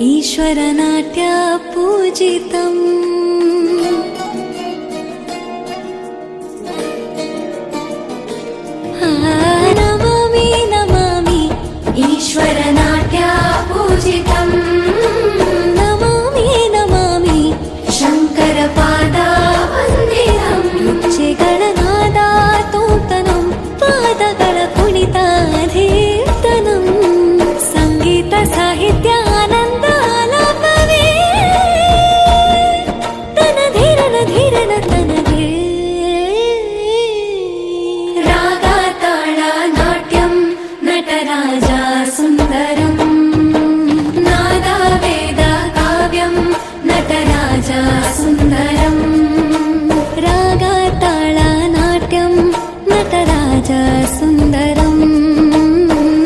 ईश्वरनाट्या पूजितम् नमामि नमामि ईश्वरनाट्या पूजितम् नमामि नमामि शङ्करपादा वन्दितम् ರುಚಿಗಳನಾದ ತೋತನಂ ಪಾದಗಳ ಕುಣಿತಾಧೀರ್ತನಂ ಸಂಗೀತ ಸಾಹಿತ್ಯ ಆನಂದ ಆಲಾಪವೇ ತನಧೀರನ ಧೀರನ ತನಗೆ ರಾಗ ತಾಳ ನಾಟ್ಯಂ ನಟರಾಜ ಸುಂದರಂ ನಾದ ವೇದ ಕಾವ್ಯಂ ನಟರಾಜ ಸುಂದರಂ ರಾಗ ತಾಳ ನಾಟ್ಯಂ ನಟರಾಜ ಸುಂದರಂ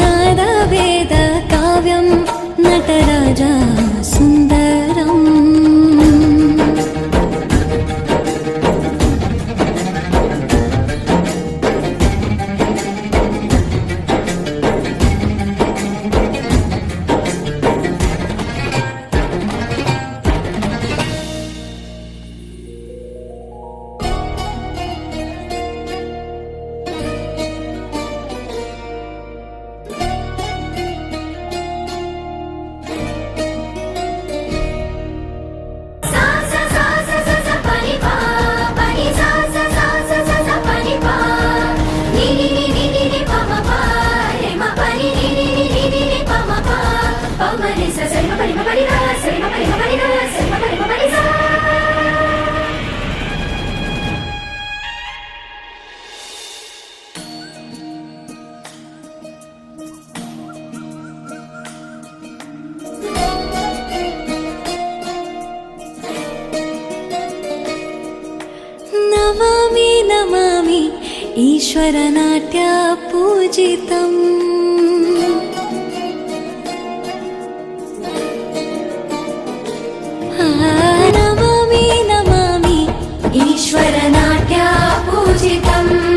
ನಾದ ವೇದ ಕಾವ್ಯಂ ನಟರಾಜ ಸುಂದರಂ नमामि नमामि ईश्वरनाट्या पूजितम् नमामि नमामि ईश्वरनाट्या पूजितम्